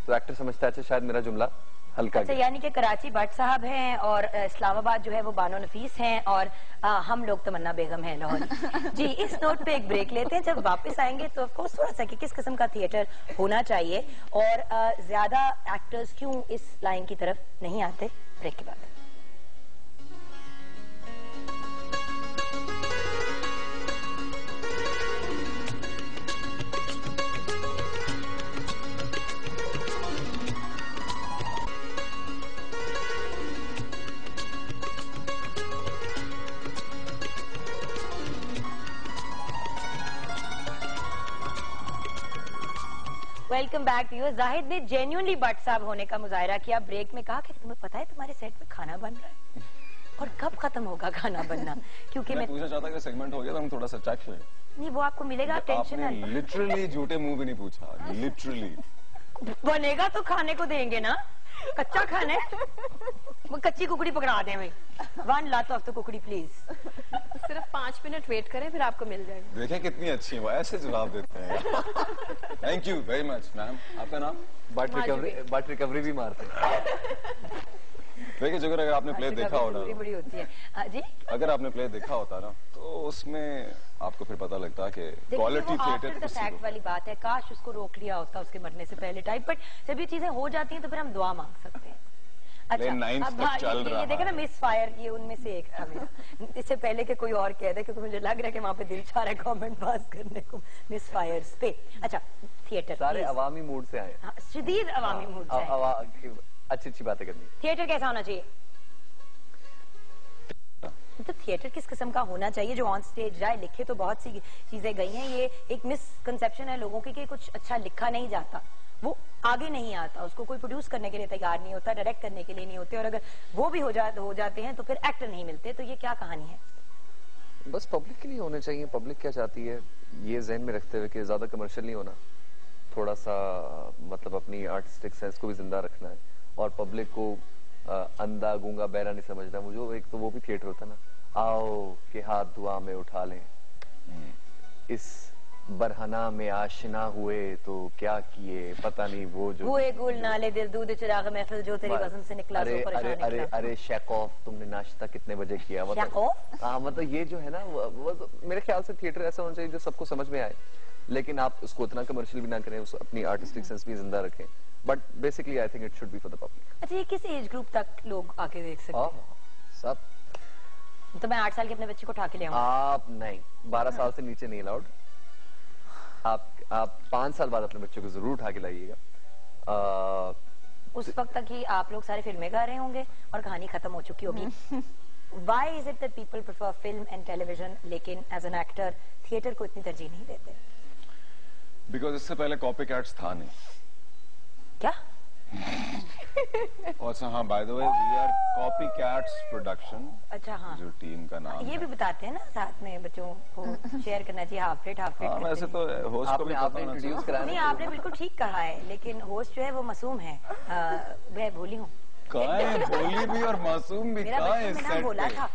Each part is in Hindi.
तो एक्टर समझता है अच्छा शायद मेरा जुमला हल्का। अच्छा, यानी कि कराची भट्ट साहब हैं और इस्लामाबाद जो है वो बानो नफीस हैं और हम लोग तमन्ना बेगम हैं लाहौरी। जी, इस नोट पे एक ब्रेक लेते हैं। जब वापस आएंगे तो ऑफकोर्स थोड़ा सा कि किस किस्म का थिएटर होना चाहिए और ज्यादा एक्टर्स क्यों इस लाइन की तरफ नहीं आते, ब्रेक के बाद। Welcome back to you. Zahid ने जेन्युइनली भट्ट साहब होने का मुजाहिरा किया ब्रेक में, कहा कि तुम्हें पता है तुम्हारे सेट में खाना बन रहा है और कब खत्म होगा खाना बनना, क्योंकि मैं पूछना चाहता कि सेगमेंट हो गया तो हम थोड़ा सा चेक करें। नहीं, वो आपको मिलेगा, टेंशन है। लिटरली झूठे मुंह भी नहीं पूछा, लिटरली बनेगा तो खाने को देंगे ना, कच्चा खाना है। वो कच्ची कुकड़ी पकड़ा दें भाई, 1 लात ऑफ द कुकड़ी प्लीज। सिर्फ 5 मिनट वेट करें फिर आपको मिल जाएगा। देखें कितनी अच्छी है वो, ऐसे जवाब देते हैं। Thank you very much ma'am. आपका नाम? बट रिकवरी भी मारते हैं। देखिए जुगर, अगर आपने प्ले देखा होता बड़ी होती है जी, अगर आपने प्ले देखा होता ना तो उसमें आपको फिर पता लगता कि क्वालिटी थिएटर फैक्ट वाली बात है। काश उसको रोक लिया होता उसके मरने से पहले टाइप, बट जब ये चीजें हो जाती हैं तो फिर हम दुआ मांग सकते हैं। अच्छा, अब ये देखे ना मिस फायर, ये उनमें से एक था मेरा। इससे पहले के कोई और कह दे, क्योंकि मुझे लग रहा है कि वहाँ पे दिल चाह रहा है कमेंट पास करने को मिस फायर्स पे। अच्छा, थिएटर सारे अवामी मूड से आए, शदीद अवामी मूड से, अच्छी बातें करनी। थिएटर कैसा होना चाहिए? तो थिएटर किस किस्म का होना चाहिए जो ऑन स्टेज जाए? लिखे तो बहुत सी चीजें गई हैं, ये एक मिसकंसेप्शन है लोगों की कि कुछ अच्छा लिखा नहीं जाता, वो आगे नहीं आता, उसको कोई प्रोड्यूस करने के लिए तैयार नहीं होता, डायरेक्ट करने के लिए नहीं होते, और अगर वो भी हो जाते हैं तो फिर एक्टर नहीं मिलते। तो ये क्या कहानी है? बस पब्लिक के लिए होने चाहिए। पब्लिक क्या चाहती है ये ज़हन में रखते हुए कि ज्यादा कमर्शियल नहीं होना, थोड़ा सा मतलब अपनी आर्टिस्टिक सेंस को भी जिंदा रखना है और पब्लिक को अंधा गूंगा बहरा नहीं समझना। मुझे एक तो वो भी थिएटर होता है ना, आओ के हाथ दुआ में उठा लें, इस बरहना में आशना हुए तो क्या किए पता नहीं, वो जो हुए गुल नाले दिल दूध चिराग महफिल जो तेरी पसंद से निकला। अरे शेकऑफ, तुमने नाश्ता कितने बजे किया? हाँ, मतलब ये जो है ना वो तो मेरे ख्याल से थिएटर ऐसा होना चाहिए जो सबको समझ में आए, लेकिन आप उसको उतना कमर्शियल भी ना करें, उस अपनी आर्टिस्टिक सेंस भी जिंदा रखें, but basically I think it should be for the public. अच्छा, ये किस एज ग्रुप तक लोग आके देख सकते हैं? सब। तो मैं 8 साल के अपने बच्चे को उठा के ले आऊंगा? आप नहीं, 12 साल से नीचे नहीं अलाउड। आप 5 साल बाद अपने बच्चों को जरूर उठा के लाइएगा। उस वक्त तक ही आप लोग सारे फिल्में गा रहे होंगे और कहानी खत्म हो चुकी होगी। Why is it that people prefer film and television, लेकिन as an actor थिएटर को इतनी तरजीह नहीं देते? बिकॉज इससे पहले कॉपी कैट्स था नहीं। क्या? और हाँ, by the way we are copy cats production. अच्छा, हाँ, जो टीम का नाम ये भी बताते हैं ना साथ में बच्चों को शेयर करना चाहिए। हाफ प्लेट वैसे तो होस्ट को भी आपने इंट्रोड्यूस कराया नहीं, आपने बिल्कुल ठीक कहा है, लेकिन होस्ट जो है वो मासूम है। मैं भूली हूँ, भोली भी और मासूम भी। बोला था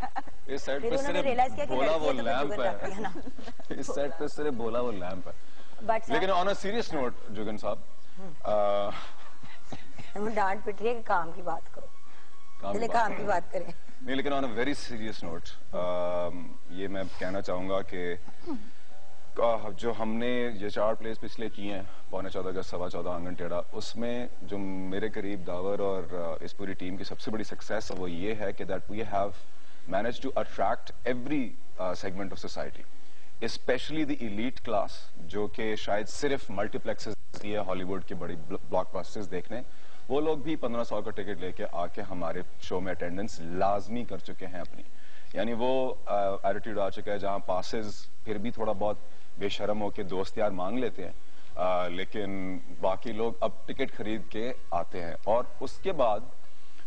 इस सेट पे सिर्फ भोला वो लैंप है, इस सेट पे सिर्फ भोला वो लैंप है। लेकिन on a serious note Jugan साहब, डांट पिट रही है कि काम की बात करो, काम की बात करें। नहीं, लेकिन on a very serious note ये मैं कहना चाहूंगा कि जो हमने ये 4 प्लेस पिछले किए हैं, 14.25 अगस्त, 14.25 आंगन टेढ़ा, उसमें जो मेरे करीब दावर और इस पूरी टीम की सबसे बड़ी सक्सेस है वो ये है कि that we have manage to attract every segment of society, specially the elite class, जो कि शायद सिर्फ मल्टीप्लेक्सेस है हॉलीवुड की बड़ी ब्लॉकबस्टर्स देखने, वो लोग भी 1500 का टिकट लेके आके हमारे शो में अटेंडेंस लाजमी कर चुके हैं अपनी। यानी वो एटीट्यूड आ चुका है जहां पासेस फिर भी थोड़ा बहुत बेशर्म होके दोस्त यार मांग लेते हैं, लेकिन बाकी लोग अब टिकट खरीद के आते हैं। और उसके बाद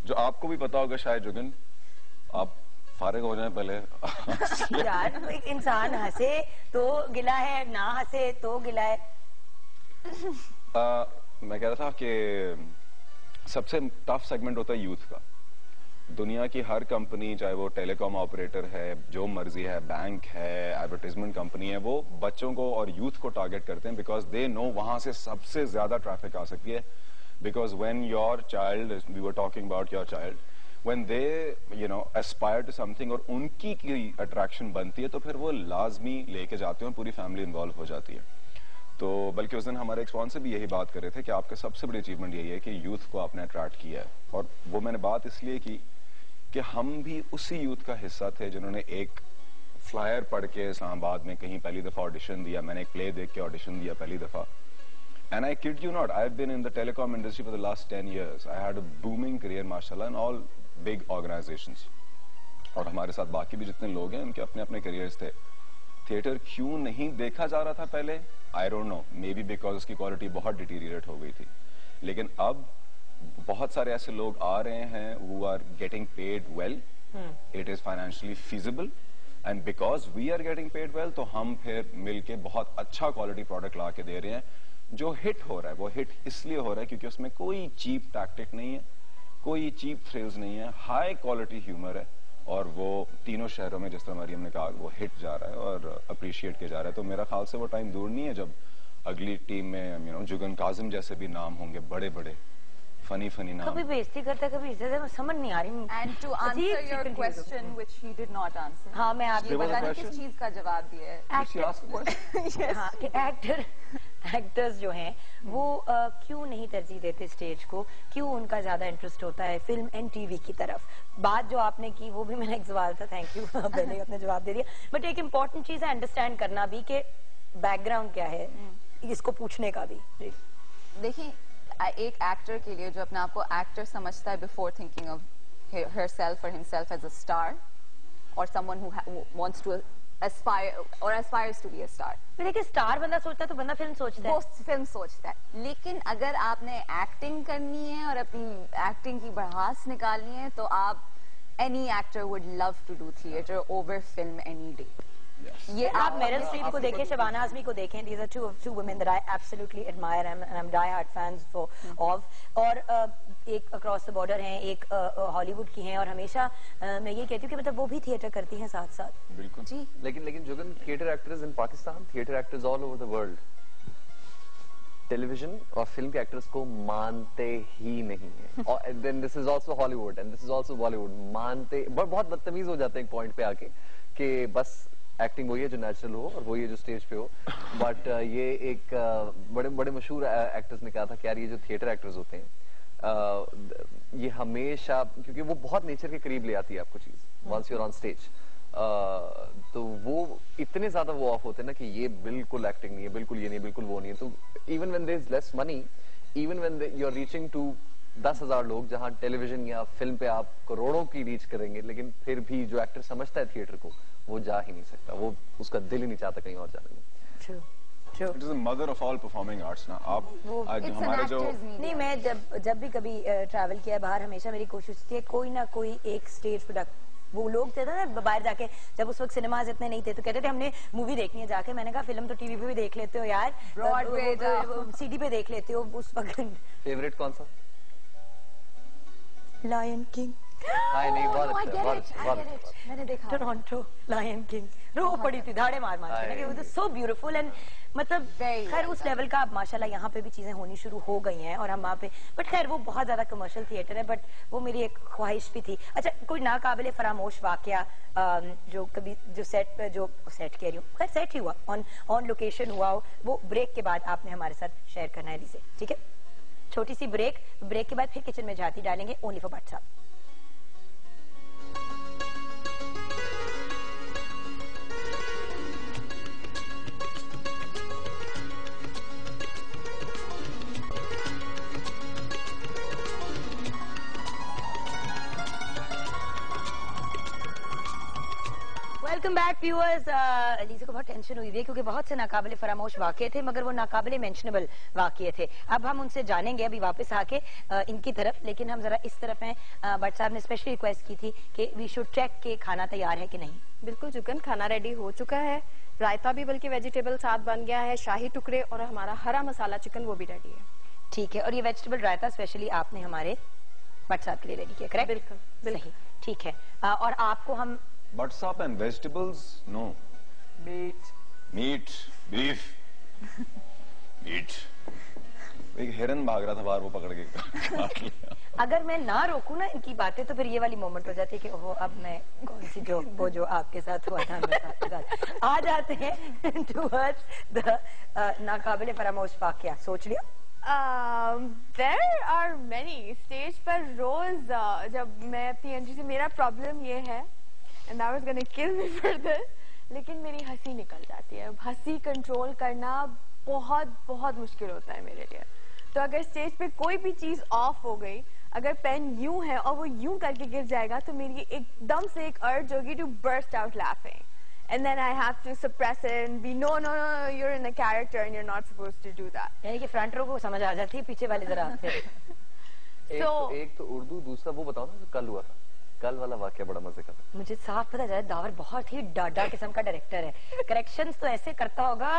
जो आपको भी पता होगा शायद जुगन, आप फारिग हो जाए पहले यार, एक इंसान हंसे तो गिला है, ना हंसे तो गिला है। मैं कह रहा था कि सबसे टफ सेगमेंट होता है यूथ का। दुनिया की हर कंपनी, चाहे वो टेलीकॉम ऑपरेटर है, जो मर्जी है, बैंक है, एडवर्टाइजमेंट कंपनी है, वो बच्चों को और यूथ को टारगेट करते हैं बिकॉज दे नो वहां से सबसे ज्यादा ट्रैफिक आ सकती है। because when your child, we were talking about your child, when they aspire to something और उनकी की attraction बनती है तो फिर वो लाजमी लेके जाते हैं और पूरी फैमिली इन्वॉल्व हो जाती है। तो बल्कि उस दिन हमारे एक स्पॉन्सर भी यही बात कर रहे थे कि आपका सबसे बड़ी अचीवमेंट यही है कि यूथ को आपने अट्रैक्ट किया है, और वो मैंने बात इसलिए की कि हम भी उसी यूथ का हिस्सा थे जिन्होंने एक फ्लायर पढ़ के इस्लामाबाद में कहीं पहली दफा ऑडिशन दिया, मैंने एक प्ले देख के ऑडिशन दिया पहली दफा। And I kid you not, I've been in the telecom industry for the last 10 years. I had a booming career, mashallah, in all big organizations. और हमारे साथ बाकी भी जितने लोग हैं उनके अपने अपने करियर्स थे। थिएटर क्यों नहीं देखा जा रहा था पहले? I don't know. Maybe because उसकी क्वालिटी बहुत डिटीरियरेट हो गई थी। लेकिन अब बहुत सारे ऐसे लोग आ रहे हैं who are getting paid well. It is financially feasible. And because we are getting paid well, तो हम फिर मिलके बहुत अच्छा क्वालिटी प्रोडक्ट ला के दे रहे हैं जो हिट हो रहा है। वो हिट इसलिए हो रहा है क्योंकि उसमें कोई चीप टैक्टिक नहीं है, कोई चीप थ्रिल्स नहीं है, हाई क्वालिटी ह्यूमर है, और वो तीनों शहरों में जिस तरह मरियम ने कहा वो हिट जा रहा है और अप्रिशिएट किया जा रहा है। तो मेरा ख्याल से वो टाइम दूर नहीं है जब अगली टीम में जुगन काजिम जैसे भी नाम होंगे, बड़े बड़े फनी नाम। कभी बेइज्जती करता, कभी इज्जत, समझ नहीं आ रही। And to answer your question which he did not answer, हाँ मैं आपको पता नहीं किस चीज का जवाब दिया है। एक्टर्स जो हैं वो क्यों नहीं तरजीह देते स्टेज को, क्यों उनका ज्यादा इंटरेस्ट होता है फिल्म एंड टीवी की तरफ? बात जो आपने की वो भी मेरा एक सवाल था, थैंक यू, पहले आपने जवाब दे दिया। बट एक इम्पोर्टेंट चीज है अंडरस्टैंड करना भी कि बैकग्राउंड क्या है, इसको पूछने का भी। देखिए, एक एक्टर के लिए जो अपने आप को एक्टर समझता है before thinking of herself or himself as a star or someone who wants to aspire or aspires to be a star. देखिए स्टार बंदा सोचता है तो बंदा फिल्म सोचता है, वो फिल्म सोचता है। लेकिन अगर आपने एक्टिंग करनी है और अपनी एक्टिंग की बढ़ास निकालनी है तो आप any actor would love to do theater over film any day. ये आप मेरिल स्ट्रीप को देखें, शबाना आजमी को देखें, these are two women that I absolutely admire and I'm die-hard fans of। और एक अक्रॉस द बॉर्डर हैं, एक हॉलीवुड की हैं, और हमेशा मैं ये कहती हूँ कि मतलब वो भी थिएटर करती हैं साथ साथ। बिल्कुल जी। लेकिन Jugan, theatre actors in Pakistan, theatre actors all over the world television और फिल्म के एक्टर्स को मानते ही नहीं है। और then this is also Hollywood and this is also Bollywood, मानते बहुत बदतमीज हो जाते हैं एक पॉइंट पे आके कि बस एक्टिंग वही है जो नेचुरल हो और वही है जो स्टेज पे हो। बट ये एक बड़े मशहूर एक्टर्स ने कहा था कि यार ये जो थिएटर एक्टर्स होते हैं ये हमेशा, क्योंकि वो बहुत नेचर के करीब ले आती है आपको चीज once you are on stage, तो वो इतने ज्यादा वो ऑफ होते हैं ना कि ये बिल्कुल एक्टिंग नहीं है, बिल्कुल ये नहीं, बिल्कुल वो नहीं है। तो even when there is less money, even when you are reaching to 10,000 लोग, जहां टेलीविजन या फिल्म पे आप करोड़ों की रीच करेंगे, लेकिन फिर भी जो एक्टर समझता है थिएटर को वो जा ही नहीं सकता, वो उसका दिल ही नहीं चाहता कहीं और जाने में। It is the mother of all performing arts ना। आप हमारे जो नहीं, मैं जब भी कभी ट्रैवल किया बाहर, हमेशा मेरी कोशिश थी कोई ना कोई एक स्टेज प्रोडक्ट। वो लोग थे ना बाहर जाके, जब उस वक्त सिनेमाज इतने नहीं थे तो कहते थे हमने मूवी देखनी है जाके। मैंने कहा फिल्म तो टीवी पे भी देख लेते हो यार, ब्रॉडवे सीडी पे देख लेते हो उस वक्त। फेवरेट कौन सा? Lion King. नहीं, बहुत मैंने देखा टोरंटो लायन किंग, रो पड़ी थी धाड़े मार के, सो ब्यूटीफुल। एंड मतलब खैर उस लेवल का अब माशाल्लाह यहाँ पे भी चीजें होनी शुरू हो गई हैं और हम वहाँ पे, बट खैर वो बहुत ज्यादा कमर्शियल थिएटर है, बट वो मेरी एक ख्वाहिश भी थी। अच्छा, कोई नाकाबिले फरामोश वाकया जो कभी जो सेट कह रही हूँ, खैर सेट ही हुआ, ऑन लोकेशन हुआ हो, वो ब्रेक के बाद आपने हमारे साथ शेयर करना है लीजिए, ठीक है? छोटी सी ब्रेक के बाद फिर किचन में झांकी डालेंगे ओनली फॉर बट साहब। Welcome back viewers. अलीज़ा को बहुत टेंशन हुई है क्योंकि बहुत से नाकाबिले फरामोश वाक़ये थे, मगर वो नाकाबिले मेंशनेबल वाक़ये थे। अब हम उनसे जानेंगे अभी वापस आके इनकी तरफ, लेकिन हम जरा इस तरफ हैं। बट साहब ने स्पेशली रिक्वेस्ट की थी कि वी शुड चेक के खाना तैयार है कि नहीं। बिल्कुल जुगन, खाना रेडी हो चुका है, रायता भी बल्कि वेजिटेबल साथ बन गया है, शाही टुकड़े और हमारा हरा मसाला चिकन वो भी रेडी है। ठीक है, और ये वेजिटेबल रायता स्पेशली आपने हमारे बट साहब के लिए रेडी किया, करेक्ट? बिल्कुल सही, ठीक है। और आपको हम Buts up and vegetables? No. Meat. Beef. Meat. एक हिरन भाग रहा था बाहर, वो पकड़ के काट लिया। अगर मैं ना रोकूं ना इनकी बातें तो फिर ये वाली मोमेंट हो जाती है कि ओहो अब मैं कौन सी वो जो आपके साथ हुआ था मेरे साथ। आ जाते हैं टुवर्ड्स द नाकाबिले फरामोश वाकया। सोच लिया? There are many स्टेज पर रोज जब मैं अपनी एंट्री से, मेरा प्रॉब्लम ये है and that was gonna kill me for this, लेकिन मेरी हंसी निकल जाती है। हंसी कंट्रोल करना बहुत बहुत मुश्किल होता है मेरे लिए। तो अगर स्टेज पे कोई भी चीज ऑफ हो गई, अगर पेन यूं है और वो यूं करके गिर जाएगा तो मेरी एकदम से एक अर्ज होगी to burst out laughing and then I have to suppress it and be no you're in a character and you're not supposed to do that। यानी कि फ्रंट रो को समझ आ जाती है, पीछे वाले जरा आते हैं। एक तो उर्दू, दूसरा वो बताओ ना जो कल हुआ था, कल वाला वाकया बड़ा मजे का था। मुझे साफ पता चला दावर बहुत ही डाडा किस्म का डायरेक्टर है, करेक्शंस तो ऐसे करता होगा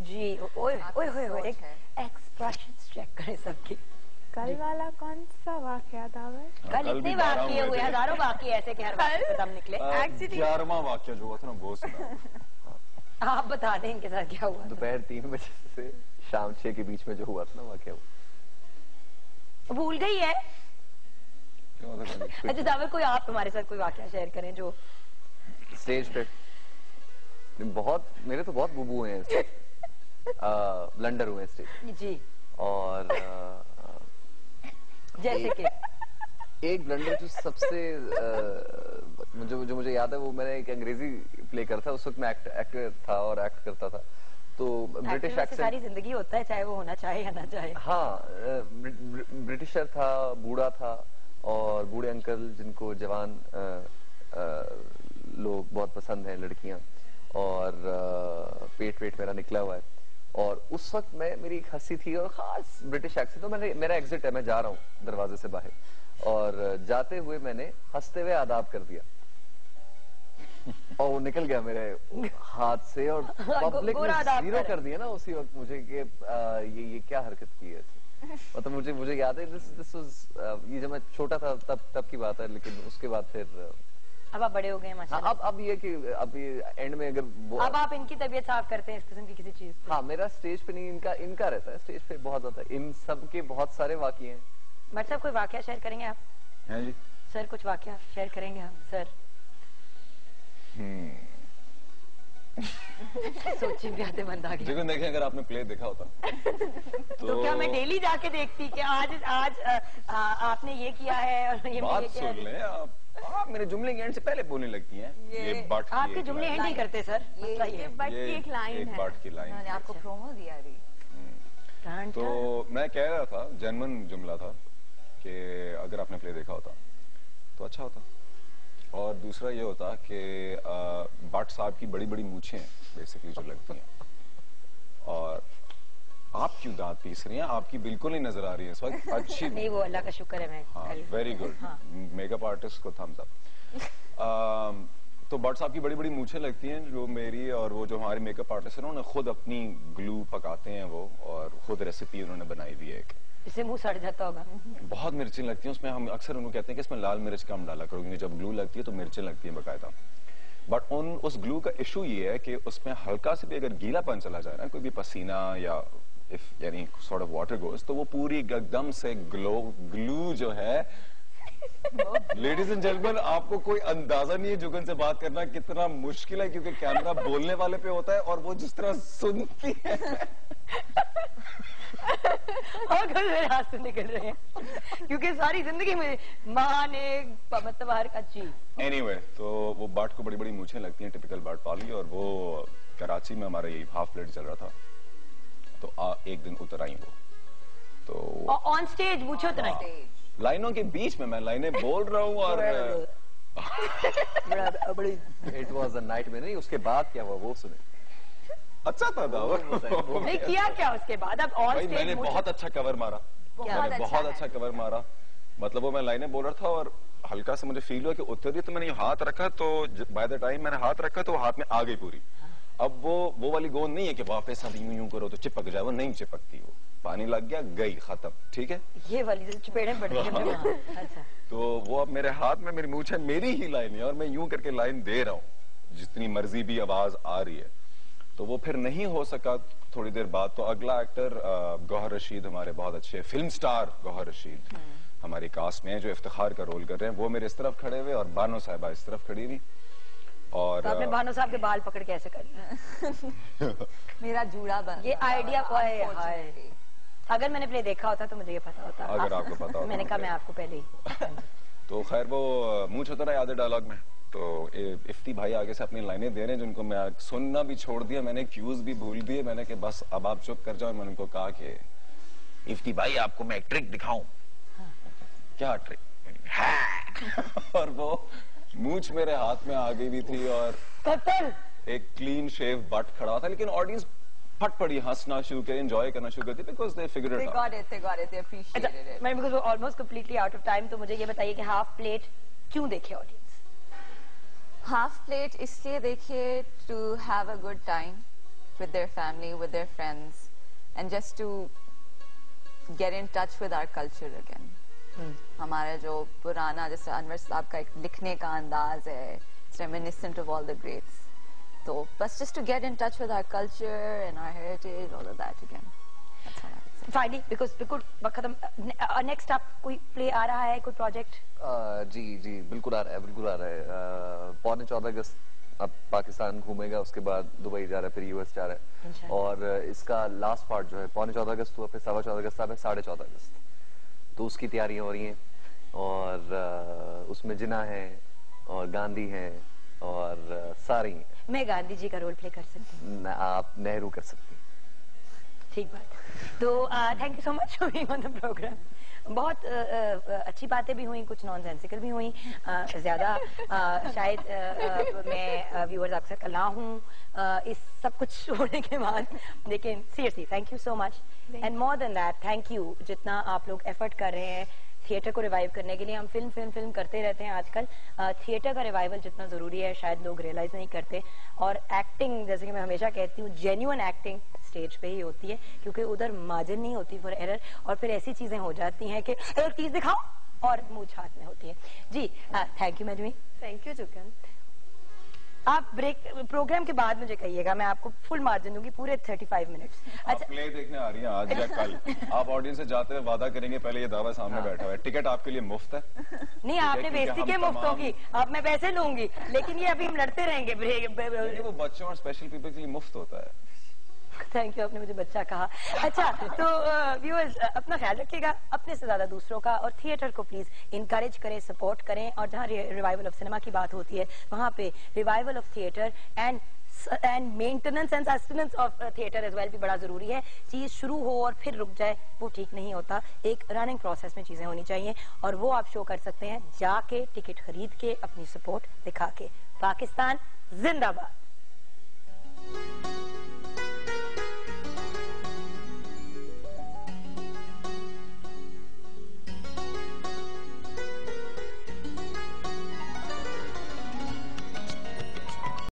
जी। ओए ओए ओए एक एक्सप्रेशंस चेक करें सबके। कल वाला कौन सा वाकया दावर? कल इतने वाकये हुए, हजारों वाकये ऐसे कि हर वाकये खत्म निकले। 11वां वाकया जो हुआ था ना वो सुना। आप बता दें इनके साथ क्या हुआ? दोपहर 3 बजे से शाम 6 के बीच में जो हुआ था ना वाकया, भूल गई है? अच्छा दावर, कोई आप हमारे साथ कोई वाकया शेयर करें जो स्टेज पे बहुत, मेरे तो बहुत बुबू हुए हैं, ब्लंडर हुए स्टेज जी। और जैसे कि एक ब्लंडर जो सबसे जो मुझे याद है, वो मैंने एक अंग्रेजी प्ले करा था, उस वक्त मैं एक्टर था और एक्ट करता था। तो ब्रिटिश एक्सेंट सारी जिंदगी होता है, चाहे वो होना चाहे या ना चाहे। हाँ, ब्रिटिशर था, बूढ़ा था, और बूढ़े अंकल जिनको जवान लोग बहुत पसंद हैं, लड़कियां, और पेट मेरा निकला हुआ है। और उस वक्त मेरी एक हंसी थी और खास ब्रिटिश एक्सेंट, तो मेरा एग्जिट है, मैं जा रहा हूँ दरवाजे से बाहर, और जाते हुए मैंने हंसते हुए आदाब कर दिया और वो निकल गया मेरे हाथ से, और पब्लिक ने जीरो कर दिया ना उसी वक्त मुझे कि ये क्या हरकत की है। मतलब मुझे याद है दिस वाज, ये जब मैं छोटा था तब की बात है, लेकिन उसके बाद फिर अब आप बड़े हो गए माशाल्लाह। हाँ, अब ये कि अब ये एंड में अगर अब आप इनकी तबीयत साफ करते हैं इस किस्म की किसी चीज पे? हाँ, मेरा स्टेज पे नहीं, इनका रहता है स्टेज पे बहुत ज्यादा। इन सब के बहुत सारे वाकये हैं। भट्ट साहब कोई वाकया शेयर करेंगे आप? हैं जी सर, कुछ वाकया शेयर करेंगे हम सर? सोची भी आते बंदा के। देखो देखें, अगर आपने प्ले देखा होता तो क्या मैं डेली जाके देखती कि आज आपने ये किया है और ये बात सुन लें आप मेरे जुमले के एंड से पहले बोलने लगती हैं। ये बाट आपके जुमले एंड नहीं करते सर, ये बट की एक लाइन है, एक बाट की लाइन। मैंने आपको प्रोमो दिया अभी। तो मैं कह रहा था, जेन्युइन जुमला था कि अगर आपने प्ले देखा होता तो अच्छा होता। और दूसरा ये होता कि भट्ट साहब की बड़ी बड़ी मूछें बेसिकली जो लगती हैं, और आप क्यों दांत पीस रही हैं? आपकी बिल्कुल नहीं नजर आ रही है इस वक्त। अच्छी नहीं, वो अल्लाह का शुक्र है। मैं हाँ, वेरी गुड। मेकअप आर्टिस्ट को थम्स अप। तो भट्ट साहब की बड़ी बड़ी मूछें लगती हैं जो मेरी, और वो जो हमारे मेकअप आर्टिस्ट है उन्होंने खुद अपनी ग्लू पकाते हैं वो, और खुद रेसिपी उन्होंने बनाई हुई है एक। इससे मुंह सड़ जाता होगा। बहुत मिर्चें लगती हैं उसमें। हम अक्सर उनको कहते हैं कि इसमें लाल मिर्च कम डाला करो, क्योंकि जब ग्लू लगती है तो मिर्चें लगती हैं बाकायदा। बट उस ग्लू का इशू ये है कि उसमें हल्का से भी अगर गीलापन चला जा रहा है, कोई भी पसीना या इफ यानी सॉर्ट ऑफ वाटर गोज, तो वो पूरी एकदम से ग्लू जो है लेडीज एंड जेंटलमैन, आपको कोई अंदाजा नहीं है जुगन से बात करना कितना मुश्किल है, क्योंकि कैमरा बोलने वाले पे होता है और वो जिस तरह सुनती है और मेरे हाथ से निकल रहे हैं क्योंकि सारी जिंदगी में माँ ने मतलब हर का चीज। एनीवे, तो वो बाट को बड़ी बड़ी मूछें लगती हैं, टिपिकल बाट पाली, और वो कराची में हमारा ये हाफ प्लेट चल रहा था, तो एक दिन उतर आई वो, तो ऑन स्टेज पूछो तो नहीं, लाइनों के बीच में मैं लाइनें बोल रहा हूँ और इट वाज अ नाइटमेयर। नहीं, उसके बाद क्या हुआ वो सुने। अच्छा था नहीं किया क्या उसके बाद? अब ऑन स्टेज मैंने बहुत अच्छा कवर मारा, मैंने बहुत अच्छा कवर मारा। मतलब वो मैं लाइनें बोल रहा था और हल्का से मुझे फील हुआ कि उतर रही, तो मैंने हाथ रखा, तो बाय द टाइम मैंने हाथ रखा तो हाथ में आ गई पूरी। अब वो वाली गोंद नहीं है कि वापस अब यूं करो तो चिपक जाए, वो नहीं चिपकती, वो पानी लग गया गई, खत्म। ठीक है, ये वाली चपेड़े पड़ गई। अच्छा, तो वो अब मेरे हाथ में मेरी मूंछ है, मेरी ही लाइन है और मैं यूं करके लाइन दे रहा हूँ, जितनी मर्जी भी आवाज आ रही है। तो वो फिर नहीं हो सका थोड़ी देर बाद। तो अगला एक्टर गौहर रशीद, हमारे बहुत अच्छे फिल्म स्टार गौहर रशीद हमारी कास्ट में जो इफ्तिखार का रोल कर रहे हैं, वो मेरे इस तरफ खड़े हुए और बानो साहिबा इस तरफ खड़ी हुई। और तो आपने बानो साहब के बाल पकड़ के ऐसे कर मेरा जूड़ा बन ये आइडिया हाय अगर मैंने प्ले देखा होता तो मुझे ये पता होता। अगर आपको पता होता मैंने कहा मैं आपको पहले ही तो खैर वो मुंह होता रहा याद है डायलॉग में। तो इफ्ती भाई आगे से अपनी लाइनें दे रहे हैं जिनको मैं सुनना भी छोड़ दिया, मैंने क्यूज भी भूल दिए। मैंने कि बस अब आप चुप कर जाओ। मैंने उनको कहा कि इफ्ती भाई आपको मैं एक ट्रिक दिखाऊं। क्या ट्रिक? और वो मूंछ मेरे हाथ में आ गई भी थी और एक क्लीन शेव बट खड़ा था, लेकिन ऑडियंस फट पड़ी हंसना शुरू कर, एंजॉय करना शुरू कर दी because they figured it out. they got it, they appreciated it. मैं बिकॉज़ वो almost completely out of time, तो मुझे ये बताइए कि हाफ प्लेट क्यों देखे ऑडियंस? हाफ प्लेट इसलिए देखिए to have a good time with their family, with their friends and just to get in touch with our culture again. हमारा जो पुराना, जैसे अनवर साहब का एक लिखने का अंदाज है, it's reminiscent of all the greats. तो बस just to get in touch with our culture and our heritage, all of that again. That's what I would say. Finally because बिल्कुल खत्म, नेक्स्ट आप कोई प्ले आ रहा है, कोई प्रोजेक्ट? जी बिल्कुल आ रहा है, बिल्कुल आ रहा है। 14 अगस्त अब पाकिस्तान घूमेगा, उसके बाद दुबई जा रहा है, फिर यूएस जा रहा है। और इसका लास्ट पार्ट जो है 14 अगस्त हुआ, फिर 14 अगस्त है, 14.5 अगस्त, तो उसकी तैयारियां हो रही हैं। और उसमें जिन्ना है और गांधी है और सारी हैं। मैं गांधी जी का रोल प्ले कर सकती हूँ? आप नेहरू कर सकती हैं। ठीक बात। तो thank you so much for being on the programme. बहुत अच्छी बातें भी हुई, कुछ नॉनसेंसिकल भी हुई, ज्यादा शायद मैं व्यूअर्स अक्सर का ना हूँ इस सब कुछ होने के बाद, लेकिन seriously thank you so much and more than that thank you जितना आप लोग एफर्ट कर रहे हैं थिएटर को रिवाइव करने के लिए। हम फिल्म करते रहते हैं आजकल, थिएटर का रिवाइवल जितना जरूरी है शायद लोग रियलाइज नहीं करते। और एक्टिंग, जैसे कि मैं हमेशा कहती हूँ, जेन्युइन एक्टिंग स्टेज पे ही होती है, क्योंकि उधर मार्जिन नहीं होती फॉर एरर, और फिर ऐसी चीजें हो जाती हैं कि एक चीज दिखाओ और मुंह हाथ में होती है। जी thank you मैडमी। Thank you Jugan. आप ब्रेक प्रोग्राम के बाद मुझे कहिएगा, मैं आपको फुल मार्जिन दूंगी, पूरे 35 मिनट्स। अच्छा, प्ले देखने आ रही हैं आज या कल? आप ऑडियंस से जाते हुए वादा करेंगे, पहले ये दावा सामने बैठा हुआ है, टिकट आपके लिए मुफ्त है? नहीं, आपने बेइज्जती के मुफ्तों की, अब मैं पैसे लूंगी, लेकिन ये अभी हम लड़ते रहेंगे। वो बच्चों और स्पेशल पीपल के लिए मुफ्त होता है। थैंक यू, आपने मुझे बच्चा कहा। अच्छा, तो व्यूअर्स अपना ख्याल रखिएगा, अपने से ज्यादा दूसरों का, और थिएटर को प्लीज इनकरेज करें, सपोर्ट करें। और जहाँ रिवाइवल ऑफ सिनेमा की बात होती है, वहाँ पे revival of theatre and maintenance and sustenance of theatre as well भी बड़ा जरूरी है। चीज शुरू हो और फिर रुक जाए, वो ठीक नहीं होता। एक रनिंग प्रोसेस में चीजें होनी चाहिए, और वो आप शो कर सकते हैं जाके, टिकट खरीद के, अपनी सपोर्ट दिखा के। पाकिस्तान जिंदाबाद।